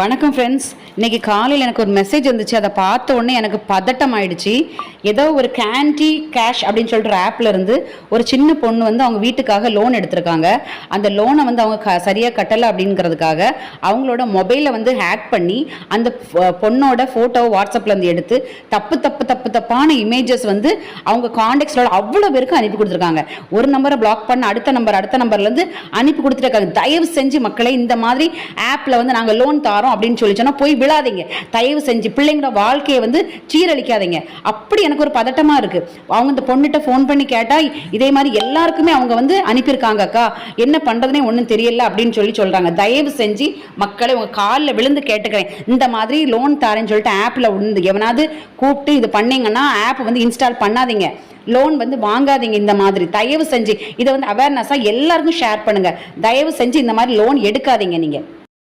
வணக்கம் ஃப்ரெண்ட்ஸ். இன்றைக்கி காலையில் எனக்கு ஒரு மெசேஜ் வந்துச்சு. அதை பார்த்த உடனே எனக்கு பதட்டம் ஆயிடுச்சு. ஏதோ ஒரு கேண்டி கேஷ் அப்படின்னு சொல்லிட்டு ஆப்பில் இருந்து ஒரு சின்ன பொண்ணு வந்து அவங்க வீட்டுக்காக லோன் எடுத்திருக்காங்க. அந்த லோனை வந்து அவங்க சரியாக கட்டலை அப்படிங்கிறதுக்காக அவங்களோட மொபைலை வந்து ஹேக் பண்ணி அந்த பொண்ணோட ஃபோட்டோவை வாட்ஸ்அப்பில் வந்து எடுத்து தப்பான இமேஜஸ் வந்து அவங்க கான்டெக்ட்ஸோட அவ்வளோ பேருக்கு அனுப்பி கொடுத்துருக்காங்க. ஒரு நம்பரை பிளாக் பண்ண அடுத்த நம்பர்லேருந்து அனுப்பி கொடுத்துருக்காங்க. தயவு செஞ்சு மக்களை இந்த மாதிரி ஆப்பில் வந்து நாங்கள் லோன் அப்படின்னு சொல்லி சொன்னா போய் விழாதீங்க. தயவு செஞ்சு பிள்ளைங்களோட வாழ்க்கையை வந்து சீரழிக்காதீங்க. அப்படி எனக்கு ஒரு பதட்டமா இருக்கு. அவங்க இந்த பொண்ணுகிட்ட ஃபோன் பண்ணி கேட்டா இதே மாதிரி எல்லாருக்குமே அவங்க வந்து அனுப்பியிருக்காங்க, அக்கா என்ன பண்றதுனே ஒன்றும் தெரியல அப்படின்னு சொல்றாங்க. தயவு செஞ்சு மக்களை உங்க காலில் விழுந்து கேட்டுக்கிறேன், இந்த மாதிரி லோன் தாரேன்னு சொல்லிட்டு ஆப்ல வந்து எவனாவது கூப்பிட்டு இது பண்ணீங்கன்னா ஆப் வந்து இன்ஸ்டால் பண்ணாதீங்க. லோன் வந்து வாங்காதீங்க. இந்த மாதிரி தயவு செஞ்சு இதை வந்து அவேர்னஸா எல்லாருக்கும் ஷேர் பண்ணுங்க. தயவு செஞ்சு இந்த மாதிரி லோன் எடுக்காதீங்க நீங்க.